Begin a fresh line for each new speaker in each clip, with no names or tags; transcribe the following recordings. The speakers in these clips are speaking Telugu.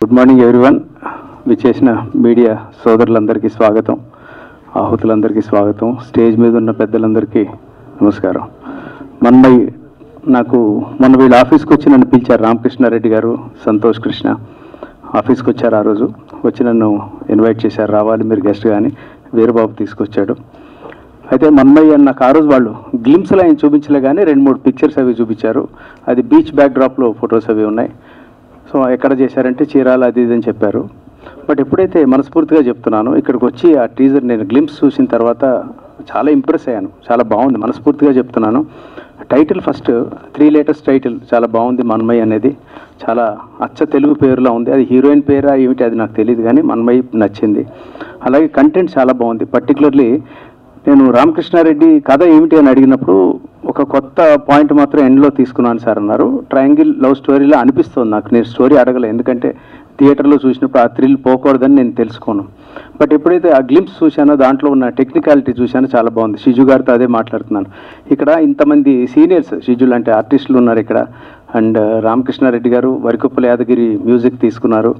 Good morning everyone. విచ్చేసిన మీడియా సోదరులందరికీ స్వాగతం, ఆహుతులందరికీ స్వాగతం, స్టేజ్ మీద ఉన్న పెద్దలందరికీ నమస్కారం. నాకు మొన్న వీళ్ళ ఆఫీస్కి వచ్చి నన్ను పిలిచారు. రామకృష్ణారెడ్డి గారు, సంతోష్ కృష్ణ ఆఫీస్కి వచ్చారు. ఆ రోజు వచ్చి నన్ను ఇన్వైట్ చేశారు, రావాలి మీరు గెస్ట్ కానీ. వీరబాబు తీసుకొచ్చాడు. అయితే మన్మయ్య నాకు ఆ రోజు వాళ్ళు గ్లిమ్స్లో ఆయన చూపించలే కానీ 2-3 పిక్చర్స్ అవి చూపించారు. అది బీచ్ బ్యాక్డ్రాప్లో ఫొటోస్ అవి ఉన్నాయి. సో ఎక్కడ చేశారంటే చీరాల అది ఇది అని చెప్పారు. బట్ ఎప్పుడైతే మనస్ఫూర్తిగా చెప్తున్నాను, ఇక్కడికి వచ్చి ఆ టీజర్ నేను గ్లిమ్స్ చూసిన తర్వాత చాలా ఇంప్రెస్ అయ్యాను. చాలా బాగుంది, మనస్ఫూర్తిగా చెప్తున్నాను. టైటిల్ ఫస్ట్ 3 letters టైటిల్ చాలా బాగుంది. మన్మయ్య అనేది చాలా అచ్చ తెలుగు పేరులా ఉంది. అది హీరోయిన్ పేరా ఏమిటి అది నాకు తెలియదు కానీ మన్మయ్య నచ్చింది. అలాగే కంటెంట్ చాలా బాగుంది. పర్టికులర్లీ నేను రామకృష్ణారెడ్డి కథ ఏమిటి అని అడిగినప్పుడు ఒక కొత్త పాయింట్ మాత్రం ఎండ్లో తీసుకున్నాను సార్ అన్నారు. ట్రయాంగిల్ లవ్ స్టోరీలా అనిపిస్తుంది నాకు. నేను స్టోరీ అడగలేదు, ఎందుకంటే థియేటర్లో చూసినప్పుడు ఆ థ్రిల్ పోకూడదని నేను తెలుసుకోను. బట్ ఎప్పుడైతే ఆ గ్లింప్స్ చూశానో దాంట్లో ఉన్న టెక్నికాలిటీ చూశానో చాలా బాగుంది. షిజు గారితో అదే మాట్లాడుతున్నాను. ఇక్కడ ఇంతమంది సీనియర్స్ షిజు లాంటి ఆర్టిస్టులు ఉన్నారు ఇక్కడ. అండ్ రామకృష్ణారెడ్డి గారు వరికొప్పుల యాదగిరి మ్యూజిక్ తీసుకున్నారు.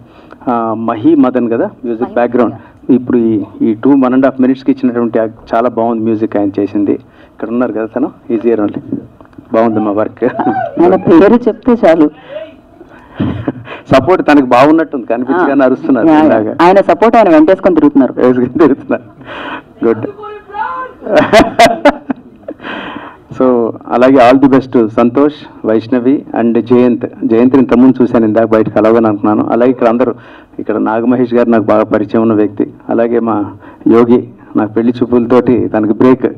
మహి మదన్ కదా మ్యూజిక్ బ్యాక్గ్రౌండ్. ఇప్పుడు ఈ 2.5 minutesకి ఇచ్చినటువంటి చాలా బాగుంది మ్యూజిక్ ఆయన చేసింది. ఇక్కడ ఉన్నారు కదా తను, ఈజీయర్ ఓన్లీ. బాగుంది మా వర్క్.
పేరు చెప్తే చాలు,
సపోర్ట్ తనకు బాగున్నట్టుంది, కనిపించగానే అరుస్తున్నారు.
ఆయన సపోర్ట్ ఆయన వెంటేసుకొని తిరుగుతున్నారు.
గుడ్. సో అలాగే all the best Santosh, Vaishnavi and Jayant ఇంతకుముందు చూశాను, ఇందాక బయటకు కలవని అనుకున్నాను. అలాగే ఇక్కడ అందరూ, ఇక్కడ నాగమహేష్ గారు నాకు బాగా పరిచయం ఉన్న వ్యక్తి. అలాగే మా యోగి నాకు పెళ్లి చూపులతోటి తనకి బ్రేక్.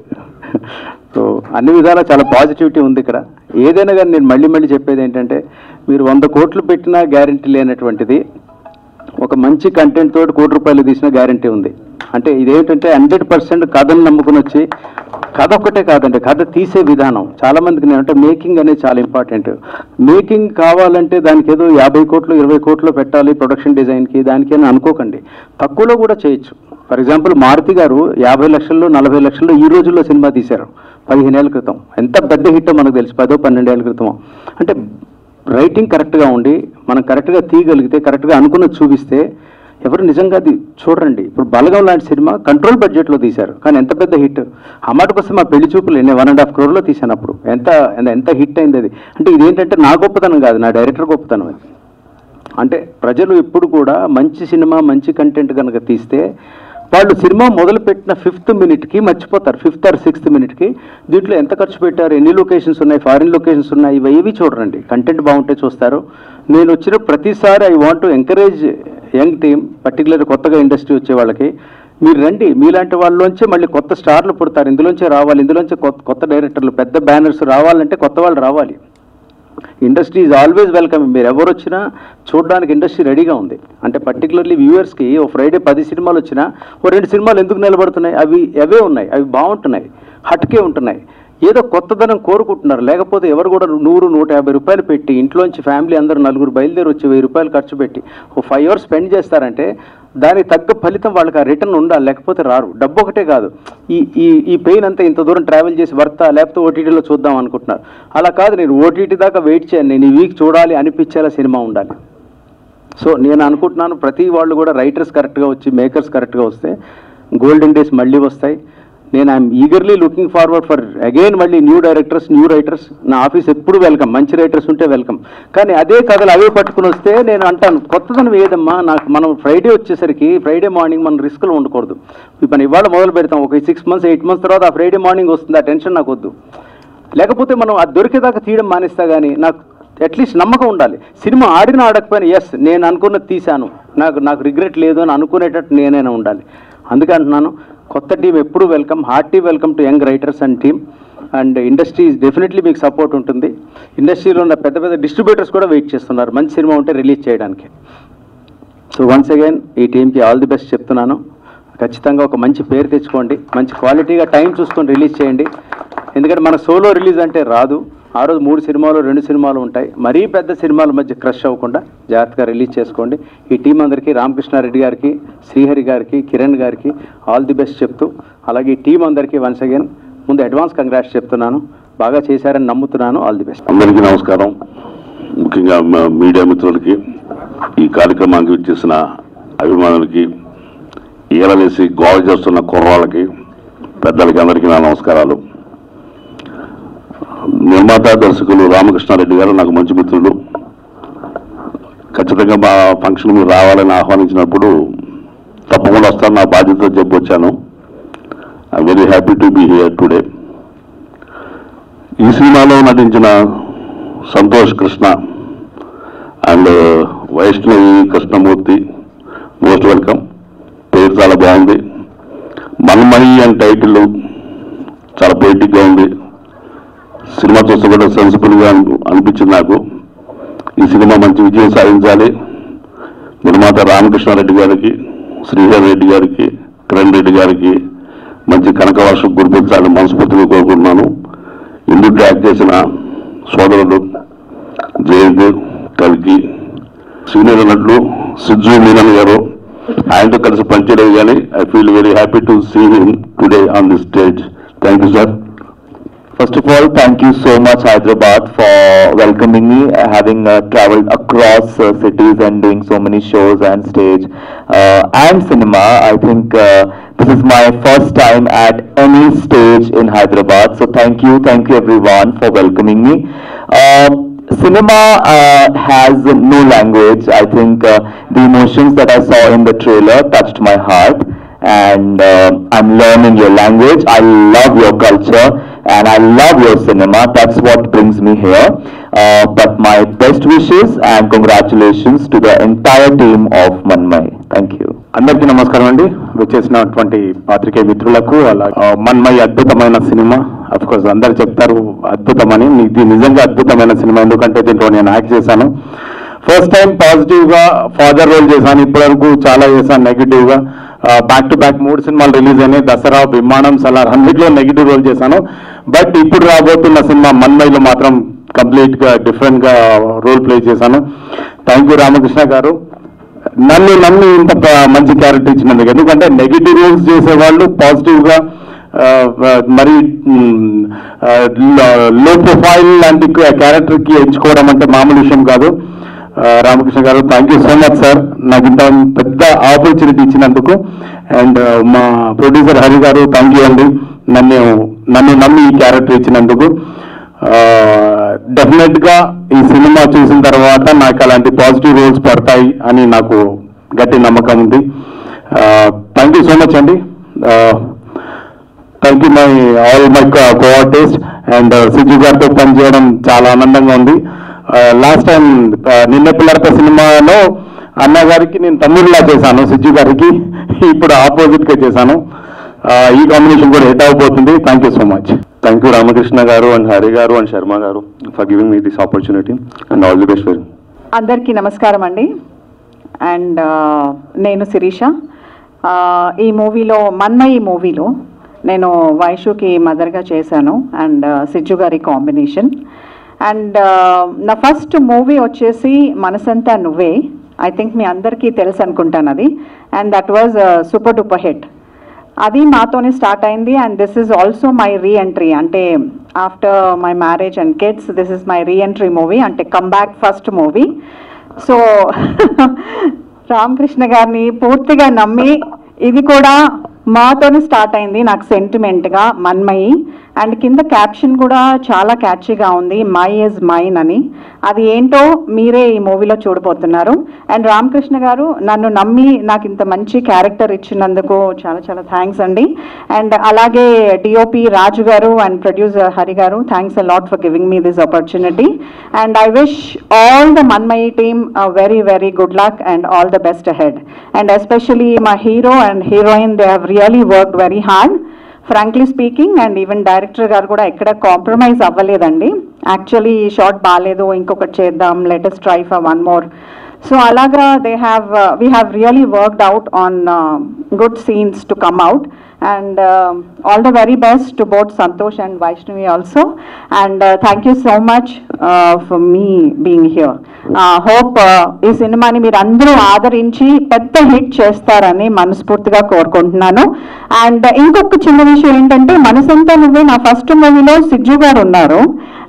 సో అన్ని విధాలా చాలా పాజిటివిటీ ఉంది ఇక్కడ. ఏదైనా కానీ నేను మళ్ళీ చెప్పేది ఏంటంటే, మీరు 100 కోట్లు పెట్టినా గ్యారంటీ లేనటువంటిది ఒక మంచి కంటెంట్ తోటి 1 కోటి రూపాయలు తీసినా గ్యారంటీ ఉంది. అంటే ఇదేంటంటే 100% కథను నమ్ముకుని వచ్చి, కథ ఒక్కటే కాదండి, కథ తీసే విధానం. చాలా మందికి నేనంటే మేకింగ్ అనేది చాలా ఇంపార్టెంట్. మేకింగ్ కావాలంటే దానికి ఏదో 50 కోట్లు 20 కోట్లు పెట్టాలి ప్రొడక్షన్ డిజైన్కి, దానికి అని అనుకోకండి. తక్కువలో కూడా చేయొచ్చు. ఫర్ ఎగ్జాంపుల్ మారుతి గారు 50 లక్షల్లో 40 లక్షల్లో ఈ రోజుల్లో సినిమా తీశారు 15 ఏళ్ల క్రితం. ఎంత పెద్ద హిట్టో మనకు తెలుసు, 10-12 ఏళ్ల క్రితం. అంటే రైటింగ్ కరెక్ట్గా ఉండి మనం కరెక్ట్గా తీయగలిగితే, కరెక్ట్గా అనుకున్నది చూపిస్తే ఎవరు నిజంగా అది చూడండి. ఇప్పుడు బలగం లాంటి సినిమా కంట్రోల్ బడ్జెట్లో తీశారు, కానీ ఎంత పెద్ద హిట్. ఆ మాట కోసం మా పెళ్లి చూపులు నేను 1.5 crore తీశాను అప్పుడు. ఎంత హిట్ అయింది అది. అంటే ఇదేంటంటే నా గొప్పతనం కాదు, నా డైరెక్టర్ గొప్పతనం అది. అంటే ప్రజలు ఎప్పుడు కూడా మంచి సినిమా మంచి కంటెంట్ కనుక తీస్తే వాళ్ళు సినిమా మొదలుపెట్టిన 5th minute మర్చిపోతారు. 5th or 6th minute దీంట్లో ఎంత ఖర్చు పెట్టారు, ఎన్ని లొకేషన్స్ ఉన్నాయి, ఫారిన్ లొకేషన్స్ ఉన్నాయి, ఇవి చూడండి. కంటెంట్ బాగుంటే చూస్తారు. నేను వచ్చిన ప్రతిసారి I want to encourage young team, particular కొత్తగా ఇండస్ట్రీ వచ్చే వాళ్ళకి, మీరు రండి. మీలాంటి వాళ్ళలోంచే మళ్ళీ కొత్త స్టార్లు పుడతారు. ఇందులోంచే రావాలి, ఇందులోంచే కొత్త డైరెక్టర్లు, పెద్ద బ్యానర్స్ రావాలంటే కొత్త వాళ్ళు రావాలి. Industry is always welcome. మీరు ఎవరు వచ్చినా చూడడానికి ఇండస్ట్రీ రెడీగా ఉంది. అంటే పర్టికులర్లీ వ్యూవర్స్కి ఓ ఫ్రైడే 10 సినిమాలు వచ్చినా ఓ 2 సినిమాలు ఎందుకు నిలబడుతున్నాయి, అవే ఉన్నాయి, అవి బాగుంటున్నాయి, హట్కే ఉంటున్నాయి. ఏదో కొత్తదనం కోరుకుంటున్నారు. లేకపోతే ఎవరు కూడా 100-150 రూపాయలు పెట్టి ఇంట్లోంచి ఫ్యామిలీ అందరూ 4 బయలుదేరి వచ్చి 1000 రూపాయలు ఖర్చు పెట్టి ఓ 5 hours స్పెండ్ చేస్తారంటే దానికి తగ్గ ఫలితం వాళ్ళకి ఆ రిటర్న్ ఉండాలి, లేకపోతే రారు. డబ్బు ఒకటే కాదు, ఈ పెయిన్ అంతా ఇంత దూరం ట్రావెల్ చేసి వర్తా, లేకపోతే ఓటీటీలో చూద్దాం అనుకుంటున్నారు. అలా కాదు, నేను ఓటీటీ దాకా వెయిట్ చేయను, నేను ఈ వీక్ చూడాలి అనిపించేలా సినిమా ఉండాలి. సో నేను అనుకుంటున్నాను ప్రతి వాళ్ళు కూడా రైటర్స్ కరెక్ట్గా వచ్చి, మేకర్స్ కరెక్ట్గా వస్తే గోల్డెన్ డేస్ మళ్ళీ వస్తాయి. నేను I'm eagerly looking forward for again మళ్ళీ న్యూ డైరెక్టర్స్, న్యూ రైటర్స్. నా ఆఫీస్ ఎప్పుడు వెల్కమ్, మంచి రైటర్స్ ఉంటే వెల్కమ్. కానీ అదే కథలు అవే పట్టుకుని వస్తే నేను అంటాను కొత్తదనం ఏదమ్మా నాకు. మనం ఫ్రైడే వచ్చేసరికి ఫ్రైడే మార్నింగ్ మనం రిస్క్లో ఉండకూడదు. మనం ఇవాళ మొదలు పెడతాం, ఒక 6 months 8 months తర్వాత ఆ ఫ్రైడే మార్నింగ్ వస్తుంది, ఆ టెన్షన్ నాకు వద్దు. లేకపోతే మనం అది దొరికేదాకా తీయడం మానేస్తా. కానీ నాకు అట్లీస్ట్ నమ్మకం ఉండాలి. సినిమా ఆడినా ఆడకపోయినా ఎస్ నేను అనుకున్నది తీశాను, నాకు రిగ్రెట్ లేదు అని అనుకునేటట్టు నేనైనా ఉండాలి. అందుకే అంటున్నాను కొత్త టీం ఎప్పుడు welcome, hearty welcome to young writers and team. And industry definitely మీకు సపోర్ట్ ఉంటుంది. ఇండస్ట్రీలో ఉన్న పెద్ద డిస్ట్రిబ్యూటర్స్ కూడా వెయిట్ చేస్తున్నారు మంచి సినిమా ఉంటే రిలీజ్ చేయడానికి. సో వన్స్ అగైన్ ఈ టీంకి ఆల్ ది బెస్ట్ చెప్తున్నాను. ఖచ్చితంగా ఒక మంచి పేరు తెచ్చుకోండి, మంచి క్వాలిటీగా టైం చూసుకొని రిలీజ్ చేయండి. ఎందుకంటే మన సోలో రిలీజ్ అంటే రాదు. ఆ రోజు 3 సినిమాలు 2 సినిమాలు ఉంటాయి. మరీ పెద్ద సినిమాల మధ్య క్రష్ అవ్వకుండా జాగ్రత్తగా రిలీజ్ చేసుకోండి. ఈ టీం అందరికీ, రామకృష్ణారెడ్డి గారికి, శ్రీహరి గారికి, కిరణ్ గారికి ఆల్ ది బెస్ట్ చెప్తూ, అలాగే ఈ టీం అందరికీ వన్స్ అగైన్ ముందు అడ్వాన్స్ కంగ్రాట్స్ చెప్తున్నాను. బాగా చేశారని నమ్ముతున్నాను. All the best.
అందరికీ నమస్కారం. ముఖ్యంగా మీడియా మిత్రులకి ఈ కార్యక్రమానికి ఇచ్చేసిన అభిమానులకి, ఈలవేసి గోడ చేస్తున్న కుర్రాళ్ళకి, పెద్దలకి అందరికీ నా నమస్కారాలు. నిర్మాత దర్శకులు రామకృష్ణారెడ్డి గారు నాకు మంచి మిత్రులు. ఖచ్చితంగా మా ఫంక్షన్ మీరు రావాలని ఆహ్వానించినప్పుడు తప్పకుండా వస్తాను, నా బాధ్యత చెప్పి వచ్చాను. I very happy to be here today. ఈ సినిమాలో నటించిన Santosh Krishna and Vaishnavi Krishnamurthy, most welcome. పేరు చాలా బాగుంది. మన్మయి అని టైటిల్ చాలా పొయిటిక్గా ఉంది. సినిమా చూస్తే కూడా సెన్సిబుల్గా అనిపించింది నాకు. ఈ సినిమా మంచి విజయం సాధించాలి. నిర్మాత రామకృష్ణారెడ్డి గారికి, శ్రీహర్ రెడ్డి గారికి, కిరణ్ రెడ్డి గారికి మంచి కనకవర్షం కురిపించాలని మనస్ఫూర్తిగా కోరుకుంటున్నాను. ఇందుకు యాక్ట్ చేసిన సోదరుడు జయంత్, కల్కి, సీనియర్ నటులు సిజ్జు మీనన్ గారు, ఆయనతో కలిసి పనిచేయలేదు కానీ I feel very happy to see him today on the stage. Thank you sir.
First of all, thank you so much, Hyderabad, for welcoming me, having traveled across cities and doing so many shows and stage and cinema. I think this is my first time at any stage in Hyderabad. So thank you everyone for welcoming me. Cinema has no language. I think the emotions that I saw in the trailer touched my heart, and I'm learning your language. I love your culture and I love your cinema. That's what brings me here. But my best wishes and congratulations to the entire team of Manmai. Thank you.
అందరికీ నమస్కారం అండి. వచ్చేసినటువంటి పాత్రికేయ మిత్రులకు, అలా మన్మయి అద్భుతమైన సినిమా. అఫ్ కోర్స్ అందరు చెప్తారు అద్భుతమని. ఇది నిజంగా అద్భుతమైన సినిమా, ఎందుకంటే దీంట్లో నేను యాక్ట్ చేశాను. ఫస్ట్ టైం పాజిటివ్గా ఫాదర్ రోల్ చేశాను. ఇప్పటివరకు చాలా చేశాను నెగిటివ్గా. బ్యాక్ టు బ్యాక్ 3 సినిమాలు రిలీజ్ అయినాయి. దసరా, విమానం, సలార్ అన్నిట్లో నెగిటివ్ రోల్ చేశాను. బట్ ఇప్పుడు రాబోతున్న సినిమా మన్మయిలో మాత్రం కంప్లీట్గా డిఫరెంట్గా రోల్ ప్లే చేశాను. థ్యాంక్ యూ రామకృష్ణ గారు, నన్ను ఇంత మంచి క్యారెక్టర్ ఇచ్చినందుకు. ఎందుకంటే నెగిటివ్ రోల్స్ చేసేవాళ్ళు పాజిటివ్గా మరి లో ప్రొఫైల్ లాంటి క్యారెక్టర్కి ఎంచుకోవడం అంటే మామూలు విషయం కాదు. రామకృష్ణ గారు, thank you so much sir, నాకు ఇంత పెద్ద ఆపర్చునిటీ ఇచ్చినందుకు. అండ్ మా ప్రొడ్యూసర్ హరి గారు, థ్యాంక్ యూ అండి, నన్ను నమ్మి ఈ క్యారెక్టర్ ఇచ్చినందుకు. డెఫినెట్గా ఈ సినిమా చూసిన తర్వాత నాకు అలాంటి పాజిటివ్ రోల్స్ పడతాయి అని నాకు గట్టి నమ్మకం ఉంది. థ్యాంక్ యూ సో మచ్ అండి. Thank you all my co-artist. And Sijju గారితో పనిచేయడం చాలా ఆనందంగా ఉంది. లాస్ట్ టైం నిన్న పిల్లర్త సినిమాలో అన్నగారికి నేను తమ్ముడిలా చేశాను, సిజ్జు గారికి. ఇప్పుడు ఆపోజిట్గా చేశాను. ఈ కాంబినేషన్ కూడా హిట్ అవబోతుంది. Thank you so much.
Thank you Ramakrishna garu and Hari garu and Sharma garu for giving me this opportunity and all the best for.
అందరికీ నమస్కారం అండి. అండ్ నేను శిరీష. ఈ మూవీలో మన్మయి మూవీలో నేను వైషుకి మదర్గా చేశాను అండ్ సిజ్జు గారి కాంబినేషన్. అండ్ నా ఫస్ట్ మూవీ వచ్చేసి మనసంతా నువ్వే. ఐ థింక్ మీ అందరికీ తెలుసు అనుకుంటాను అది. And that was super duper hit. అది మాతోనే స్టార్ట్ అయింది. And this is also my re-entry. అంటే after my marriage and kids this is my re-entry movie, అంటే comeback first movie. So Ramakrishna గారిని పూర్తిగా నమ్మి ఇది కూడా మాతోనే స్టార్ట్ అయింది నాకు సెంటిమెంట్గా, మన్మయి. అండ్ కింద క్యాప్షన్ కూడా చాలా క్యాచీగా ఉంది, మై ఈజ్ మైన్ అని. అది ఏంటో మీరే ఈ మూవీలో చూడబోతున్నారు. అండ్ రామకృష్ణ గారు నన్ను నమ్మి నాకు ఇంత మంచి క్యారెక్టర్ ఇచ్చినందుకు చాలా చాలా థ్యాంక్స్ అండి. అండ్ అలాగే డిఓపి రాజు గారు and producer Hari garu, thanks a lot for giving me this opportunity. And I wish all the Manmayi team very very good luck and all the best ahead. And especially మా hero and heroine, they have really worked very hard frankly speaking. And even director garu కూడా ఎక్కడ కాంప్రమైజ్ అవ్వలేదండి. యాక్చువల్లీ ఈ షాట్ బాగాలేదు, ఇంకొకటి చేద్దాం, latest try for one more. So అలాగా we have really worked out on good scenes to come out. And all the very best to both Santosh and Vaishnavi also. And thank you so much for me being here. Hope ఈ సినిమాని మీరు అందరూ ఆదరించి పెద్ద హిట్ చేస్తారని మనస్ఫూర్తిగా కోరుకుంటున్నాను. అండ్ ఇంకొక చిన్న విషయం ఏంటంటే, మనసంతా నువ్వే నా ఫస్ట్ మూవీలో సిజ్జు గారు ఉన్నారు,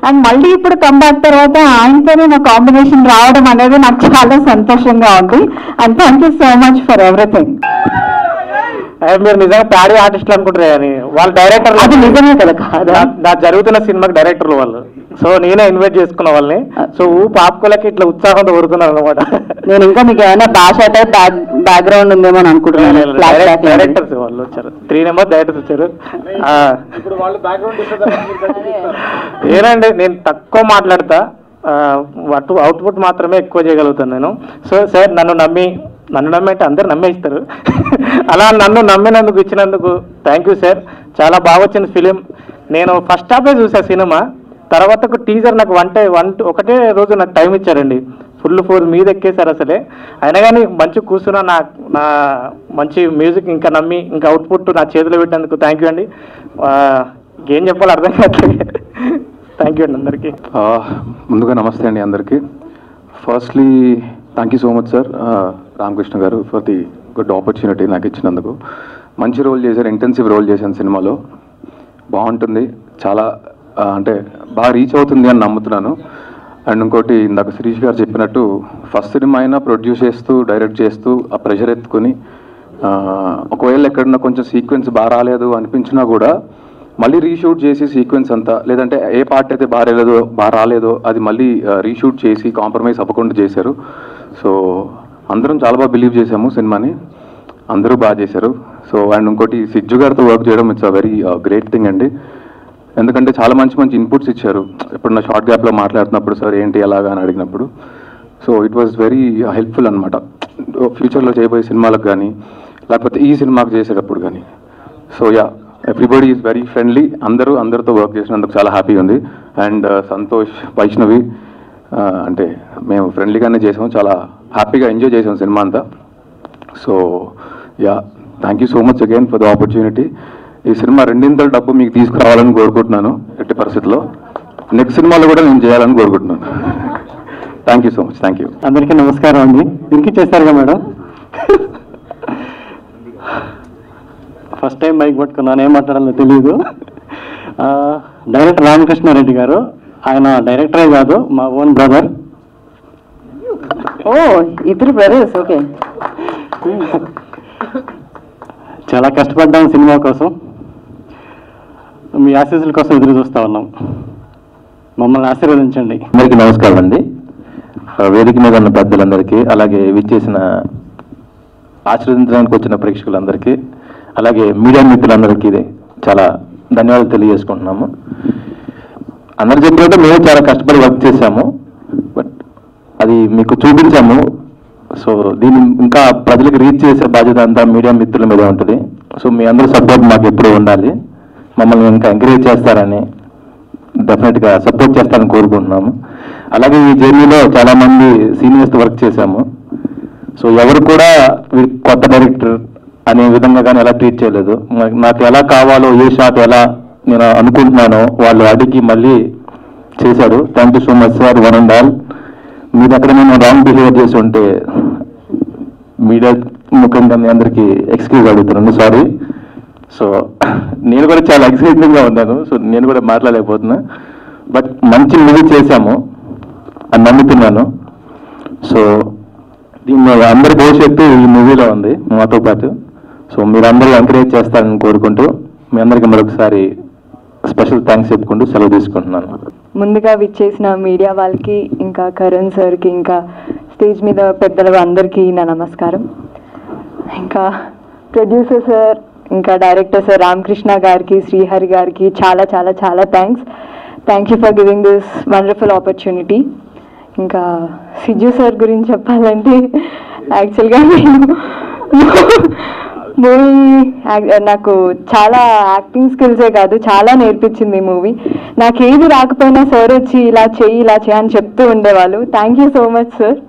అండ్ మళ్ళీ ఇప్పుడు కంబ్యాక్ తర్వాత ఆయనతోనే నా కాంబినేషన్ రావడం అనేది నాకు చాలా సంతోషంగా ఉంది. And thank you so much for everything.
మీరు నిజంగా ప్యాడీ ఆర్టిస్టులు అనుకుంటారు కానీ వాళ్ళ డైరెక్టర్
అది నిజమే కదా.
నా జరుగుతున్న సినిమాకి డైరెక్టర్లు వాళ్ళు. సో నేనే ఇన్వైట్ చేసుకున్న వాళ్ళని. సో పాపకోలకి ఇట్లా ఉత్సాహంతో ఊరుతున్నారు అనమాట.
నేను ఇంకా మీకు ఏమైనా భాష టైప్ బ్యాక్గ్రౌండ్ ఉందేమో అని అనుకుంటున్నాను.
డైరెక్టర్స్ వాళ్ళు వచ్చారు, 3 నెంబర్ డైరెక్టర్స్ వచ్చారు. ఏనండి, నేను తక్కువ మాట్లాడతా, అవుట్పుట్ మాత్రమే ఎక్కువ చేయగలుగుతాను నేను. సో సార్ నన్ను నమ్మి అంటే అందరు నమ్మేస్తారు. అలా నన్ను నమ్మినందుకు, ఇచ్చినందుకు థ్యాంక్ యూ సార్. చాలా బాగా వచ్చింది ఫిలిం. నేను ఫస్ట్ హాఫే చూసా సినిమా, తర్వాత ఒక టీజర్ నాకు ఒకటే రోజు నాకు టైం ఇచ్చారండి. ఫుల్ 4 మీద ఎక్కేశారు అసలే. అయినా కానీ మంచి కూర్చున్నా, నా మంచి మ్యూజిక్ ఇంకా నమ్మి ఇంకా అవుట్పుట్ నా చేతిలో పెట్టినందుకు థ్యాంక్ యూ అండి. ఏం చెప్పాలో అర్థం కావట్లేదు. థ్యాంక్ యూ అండి అందరికీ.
ముందుగా నమస్తే అండి అందరికీ. Firstly thank you so much sir Ramakrishna గారు ఫర్ ది గుడ్ ఆపర్చునిటీ నాకు ఇచ్చినందుకు. మంచి రోల్ చేశారు, ఇంటెన్సివ్ రోల్ చేశాను సినిమాలో. బాగుంటుంది, చాలా అంటే బాగా రీచ్ అవుతుంది అని నమ్ముతున్నాను. అండ్ ఇంకోటి, ఇందాక శిరీష్ గారు చెప్పినట్టు ఫస్ట్ సినిమా అయినా ప్రొడ్యూస్ చేస్తూ డైరెక్ట్ చేస్తూ ఆ ప్రెషర్ ఎత్తుకుని, ఒకవేళ ఎక్కడన్నా కొంచెం సీక్వెన్స్ బాగా రాలేదు అనిపించినా కూడా మళ్ళీ రీషూట్ చేసి సీక్వెన్స్ అంతా, లేదంటే ఏ పార్ట్ అయితే బాగా రాలేదో అది మళ్ళీ రీషూట్ చేసి కాంప్రమైజ్ అవ్వకుండా చేశారు. సో అందరం చాలా బాగా బిలీవ్ చేసాము సినిమాని, అందరూ బాగా చేశారు. సో అండ్ ఇంకోటి, సిజ్జు గారితో వర్క్ చేయడం it's a very great thing అండి. ఎందుకంటే చాలా మంచి ఇన్పుట్స్ ఇచ్చారు. ఎప్పుడన్నా షార్ట్ గ్యాప్లో మాట్లాడుతున్నప్పుడు సార్ ఏంటి ఎలాగా అని అడిగినప్పుడు, so it was very helpful అనమాట. ఫ్యూచర్లో చేయబోయే సినిమాలకు కానీ లేకపోతే ఈ సినిమాకు చేసేటప్పుడు కానీ. So yeah, everybody is very friendly. అందరితో వర్క్ చేసినందుకు చాలా హ్యాపీగా ఉంది. అండ్ సంతోష్, వైష్ణవి అంటే మేము ఫ్రెండ్లీగానే చేసాము, చాలా హ్యాపీగా ఎంజాయ్ చేసాం సినిమా అంతా. So yeah, thank you so much again for the opportunity. ఈ సినిమా 2 డబ్బు మీకు తీసుకురావాలని కోరుకుంటున్నాను. ఎట్టి పరిస్థితుల్లో నెక్స్ట్ సినిమాలో కూడా నేను చేయాలని కోరుకుంటున్నాను. Thank you so much. Thank you.
అందరికీ నమస్కారం అండి. ఇంటికి చేశారుగా మేడం. ఫస్ట్ టైం మైక్ పట్టుకున్నాను, ఏం మాట్లాడాలో తెలియదు. డైరెక్టర్ రామకృష్ణారెడ్డి గారు, ఆయన డైరెక్టరే కాదు మా ఓన్ బ్రదర్.
ఓ, ఇద్దరు బ్రదర్స్. ఓకే.
చాలా కష్టపడ్డాం సినిమా కోసం, మీ ఆశీస్సుల కోసం ఎదురు చూస్తూ ఉన్నాం. మమ్మల్ని ఆశీర్వదించండి.
అందరికీ నమస్కారం అండి. వేదిక మీద ఉన్న పెద్దలందరికీ, అలాగే విచ్చేసిన ఆశీర్వదించడానికి వచ్చిన ప్రేక్షకులందరికీ, అలాగే మీడియా మిత్రులందరికీ చాలా ధన్యవాదాలు తెలియజేసుకుంటున్నాము. అందరు చెప్పినట్టు మేము చాలా కష్టపడి వర్క్ చేశాము, బట్ అది మీకు చూపించాము. సో దీన్ని ఇంకా ప్రజలకు రీచ్ చేసే బాధ్యత అంతా మీడియా మిత్రుల మీద ఉంటుంది. సో మీ అందరూ సపోర్ట్ మాకు ఎప్పుడూ ఉండాలి. మమ్మల్ని ఇంకా ఎంకరేజ్ చేస్తారని, డెఫినెట్గా సపోర్ట్ చేస్తారని కోరుకుంటున్నాము. అలాగే ఈ జర్నీలో చాలామంది సీనియర్స్ వర్క్ చేశాము. సో ఎవరు కూడా కొత్త డైరెక్టర్ అనే విధంగా కానీ ఎలా ట్రీట్ చేయలేదు. నాకు ఎలా కావాలో, ఏ షాట్ ఎలా నేను అనుకుంటున్నానో వాళ్ళు అడిగి మళ్ళీ చేశారు. Thank you so much sir, one and all. మీరు అక్కడ నేను రాంగ్ బిహేవియర్ చేసి ఉంటే మీడియా ముఖ్యంగా మీ అందరికీ ఎక్స్క్యూజ్ అడుగుతున్నాను, సారీ. సో నేను కూడా చాలా ఎక్సైటింగ్గా ఉన్నాను. సో నేను కూడా మాట్లాడలేకపోతున్నా, బట్ మంచి మూవీ చేశాము అని నమ్ముతున్నాను. సో దీన్ని అందరి భవిష్యత్తు ఈ మూవీలో ఉంది మాతో పాటు. సో మీరందరూ ఎంకరేజ్ చేస్తారని కోరుకుంటూ మీ అందరికీ మరొకసారి స్పెషల్ థ్యాంక్స్ చెప్పుకుంటూ సెలవు తీసుకుంటున్నాను.
ముందుగా విచ్చేసిన మీడియా వాళ్ళకి, ఇంకా కరణ్ సార్కి, ఇంకా స్టేజ్ మీద పెద్దలు అందరికీ నా నమస్కారం. ఇంకా ప్రొడ్యూసర్ సార్, ఇంకా డైరెక్టర్ సార్ రామకృష్ణ గారికి, శ్రీహరి గారికి చాలా చాలా చాలా thank you for giving this wonderful opportunity. ఇంకా సిజ్జు సార్ గురించి చెప్పాలంటే, యాక్చువల్గా మూవీ నాకు చాలా యాక్టింగ్ స్కిల్సే కాదు, చాలా నేర్పించింది ఈ మూవీ. నాకు ఏది రాకపోయినా సార్ వచ్చి ఇలా చెయ్యి అని చెప్తూ ఉండేవాళ్ళు. Thank you so much sir.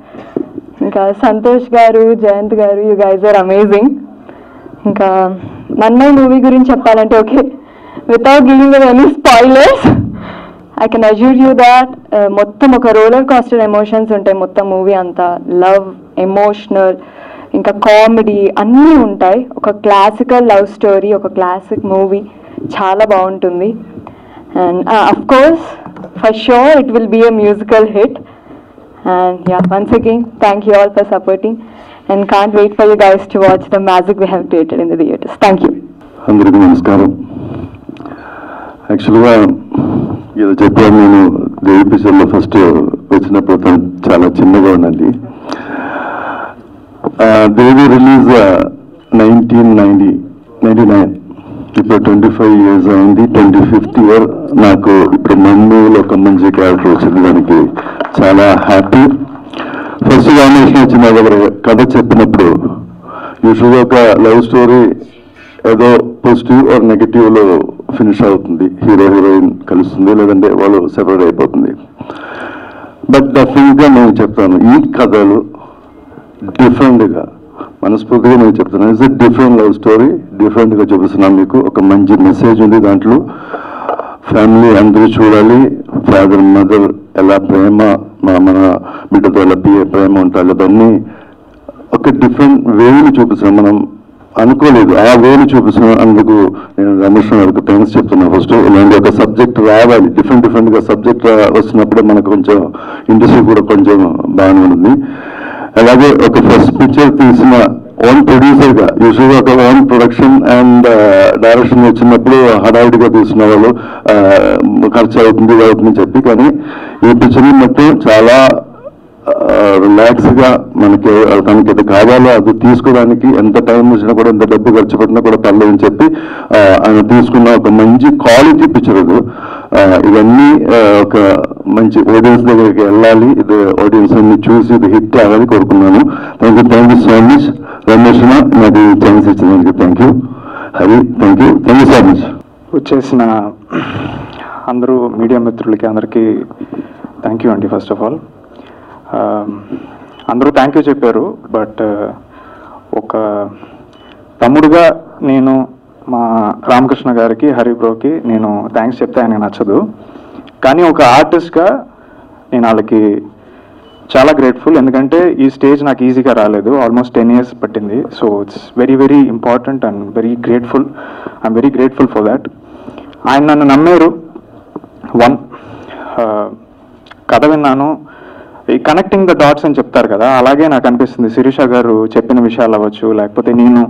ఇంకా సంతోష్ గారు, జయంత్ గారు, యూ గైజ్ ఆర్ అమేజింగ్. ఇంకా మన్మై మూవీ గురించి చెప్పాలంటే okay, without giving any spoilers I can Azure you that మొత్తం ఒక రోలర్ కాస్టర్ ఎమోషన్స్ ఉంటాయి మొత్తం మూవీ అంతా. లవ్, ఎమోషనల్, ఇంకా కామెడీ అన్నీ ఉంటాయి. ఒక క్లాసికల్ లవ్ స్టోరీ, ఒక క్లాసిక్ మూవీ, చాలా బాగుంటుంది. And of course for sure it will be a musical hit. And yeah, once again, thank you all for supporting and can't wait for you guys to watch the magic we have created in the theaters. Thank you.
అందరికీ నమస్కారం. యాక్చువల్గా ఏదో చెప్పాను, నేను దేవి పిక్చర్లో ఫస్ట్ వచ్చినప్పుడు తను చాలా చిన్నగా ఉందండి. దేవి రిలీజ్ 1999, ఇప్పుడు 25 years అయింది. 25th year నాకు ఇప్పుడు మన్మూలో ఒక మంచి క్యారెక్టర్ వచ్చింది, దానికి చాలా హ్యాపీ. ఫస్ట్ కాంబినేషన్ వచ్చిన దగ్గర కథ చెప్పినప్పుడు యూజువల్గా ఒక లవ్ స్టోరీ ఏదో పాజిటివ్ ఆర్ నెగిటివ్లో ఫినిష్ అవుతుంది, హీరో హీరోయిన్ కలుస్తుంది, లేదంటే వాళ్ళు సెపరేట్ అయిపోతుంది. బట్ డెఫినెట్గా నేను చెప్తాను, ఈ కథలు డిఫరెంట్గా, మనస్ఫూర్తిగా నేను చెప్తున్నాను, it's a different love story. డిఫరెంట్గా చూపిస్తున్నాను మీకు. ఒక మంచి మెసేజ్ ఉంది దాంట్లో. ఫ్యామిలీ అందరూ చూడాలి. ఫాదర్ మదర్ ఎలా ప్రేమ, మన బిడ్డతో ఎలా ప్రేమ ఉండాలి, అవన్నీ ఒక డిఫరెంట్ వేలు చూపిస్తున్నాం. మనం అనుకోలేదు ఆ వేలు చూపిస్తున్నాం. అందుకు నేను రమేష్ గారికి థ్యాంక్స్ చెప్తున్నాను. ఫస్ట్ ఇలాంటి ఒక సబ్జెక్ట్ రావాలి, డిఫరెంట్గా సబ్జెక్ట్ వస్తున్నప్పుడు మనకు కొంచెం ఇండస్ట్రీ కూడా కొంచెం బాగానే ఉంది. అలాగే ఒక ఫస్ట్ పిక్చర్ తీసిన ఓన్ ప్రొడ్యూసర్గా, యూజువల్గా ఒక ఓన్ ప్రొడక్షన్ అండ్ డైరెక్షన్ వచ్చినప్పుడు హడావిడిగా తీసిన వాళ్ళు ఖర్చు అవుతుంది అవుతుందని చెప్పి, కానీ ఈ పిక్చర్ని మొత్తం చాలా రిలాక్స్గా తనకి ఏది కావాలో అది తీసుకోవడానికి ఎంత టైం వచ్చినా కూడా, ఎంత డబ్బు ఖర్చు పెట్టినా కూడా పర్లేదని చెప్పి ఆయన తీసుకున్న ఒక మంచి క్వాలిటీ పిక్చర్ ఇది. ఇవన్నీ ఒక మంచి ఆడియన్స్ దగ్గరికి వెళ్ళాలి, ఇది ఆడియన్స్ అన్ని చూసి ఇది హిట్ అవ్వాలి కోరుకున్నాను. Thank you so much Ramesh, నాకు ఛాన్స్ ఇచ్చినందుకు thank you. Hari, thank you so much.
వచ్చేసిన అందరూ మీడియా మిత్రులకి అందరికీ థ్యాంక్ యూ అండి. ఫస్ట్ ఆఫ్ ఆల్ అందరూ థ్యాంక్ యూ చెప్పారు, బట్ ఒక తమ్ముడుగా నేను మా రామకృష్ణ గారికి, హరి బ్రోకి నేను థ్యాంక్స్ చెప్తే ఆయనకు నచ్చదు, కానీ ఒక ఆర్టిస్ట్గా నేను వాళ్ళకి చాలా గ్రేట్ఫుల్. ఎందుకంటే ఈ స్టేజ్ నాకు ఈజీగా రాలేదు, ఆల్మోస్ట్ 10 years పట్టింది. So it's very very important and very grateful. I'm very grateful for that. ఆయన నన్ను నమ్మారు. కథ విన్నాను, ఈ కనెక్టింగ్ ద డాట్స్ అని చెప్తారు కదా, అలాగే నాకు అనిపిస్తుంది. శిరీష గారు చెప్పిన విషయాలు అవ్వచ్చు, లేకపోతే నేను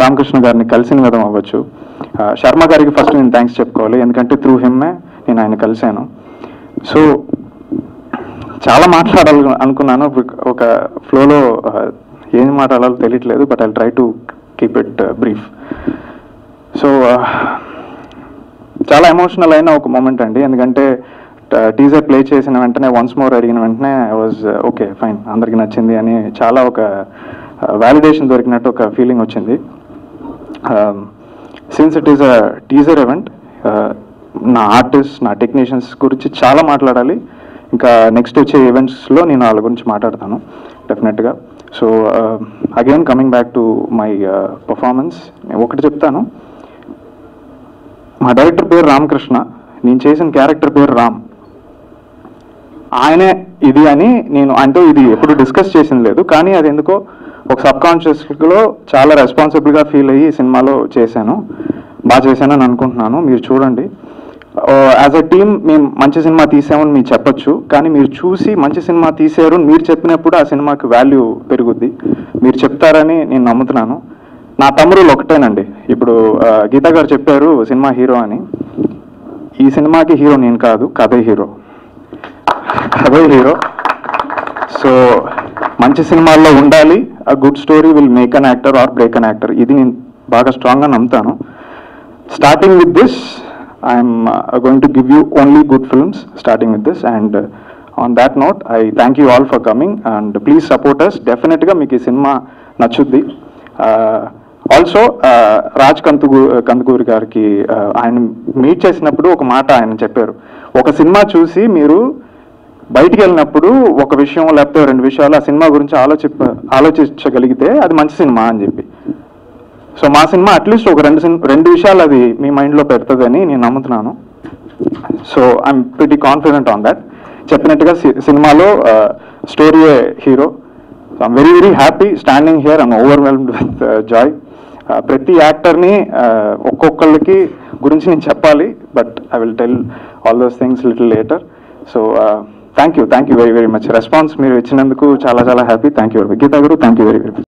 రామకృష్ణ గారిని కలిసిన విధం అవ్వచ్చు. శర్మ గారికి ఫస్ట్ నేను థ్యాంక్స్ చెప్పుకోవాలి, ఎందుకంటే త్రూ హిమ్మే నేను ఆయన కలిశాను. సో చాలా మాట్లాడాలి అనుకున్నాను, ఒక ఫ్లోలో ఏం మాట్లాడాలో తెలియట్లేదు, but I try to keep it brief. So చాలా ఎమోషనల్ అయిన ఒక మూమెంట్ అండి, ఎందుకంటే టీజర్ ప్లే చేసిన వెంటనే వన్స్ మోర్ అడిగిన వెంటనే ఐ వాజ్ ఓకే ఫైన్, అందరికి నచ్చింది అని చాలా ఒక వ్యాలిడేషన్ దొరికినట్టు ఒక ఫీలింగ్ వచ్చింది. Since it is a teaser event, నా ఆర్టిస్ట్, నా టెక్నీషియన్స్ గురించి చాలా మాట్లాడాలి. ఇంకా నెక్స్ట్ వచ్చే ఈవెంట్స్లో నేను వాళ్ళ గురించి మాట్లాడతాను డెఫినెట్గా. So again coming back to my performance, ఒకటి చెప్తాను. మా డైరెక్టర్ పేరు రామకృష్ణ, నేను చేసిన క్యారెక్టర్ పేరు రామ్. ఆయనే ఇది అని నేను ఆయనతో ఇది ఎప్పుడు డిస్కస్ చేసింది లేదు, కానీ అది ఎందుకో ఒక సబ్ కాన్షియస్లో చాలా రెస్పాన్సిబుల్గా ఫీల్ అయ్యి ఈ సినిమాలో చేశాను. బాగా చేశానని అనుకుంటున్నాను. మీరు చూడండి, యాజ్ అ టీమ్ మేము మంచి సినిమా తీసామని మీరు చెప్పొచ్చు, కానీ మీరు చూసి మంచి సినిమా తీసారు మీరు చెప్పినప్పుడు ఆ సినిమాకి వాల్యూ పెరుగుద్ది. మీరు చెప్తారని నేను నమ్ముతున్నాను. నా తమ్ముడు ఒకటేనండి. ఇప్పుడు గీతా గారు చెప్పారు సినిమా హీరో అని. ఈ సినిమాకి హీరో నేను కాదు, కథే హీరో. సో మంచి సినిమాల్లో ఉండాలి. ఆ good story will make an actor or break an actor. ఇది నేను బాగా స్ట్రాంగ్గా నమ్ముతాను. Starting with this, I'm going to give you only good films starting with this. And on that note I thank you all for coming and please support us. డెఫినెట్గా మీకు ఈ సినిమా నచ్చుద్ది. ఆల్సో రాజ్ కందుకూరి గారికి ఆయన మీట్ చేసినప్పుడు ఒక మాట ఆయన చెప్పారు, ఒక సినిమా చూసి మీరు బయటికి వెళ్ళినప్పుడు ఒక విషయం లేకపోతే 2 విషయాలు ఆ సినిమా గురించి ఆలోచించగలిగితే అది మంచి సినిమా అని చెప్పి. సో మా సినిమా అట్లీస్ట్ ఒక రెండు విషయాలు అది మీ మైండ్లో పెడుతుందని నేను నమ్ముతున్నాను. So I'm pretty confident on that. చెప్పినట్టుగా సినిమాలో స్టోరీయే hero. So I'm very very happy standing here. I'm overwhelmed with joy. ప్రతి యాక్టర్ని ఒక్కొక్కళ్ళకి గురించి నేను చెప్పాలి, but I will tell all those things little later. So thank you very very much. Response మీరు ఇచ్చినందుకు చాలా చాలా happy. Thank you Geetha garu, thank you very very much.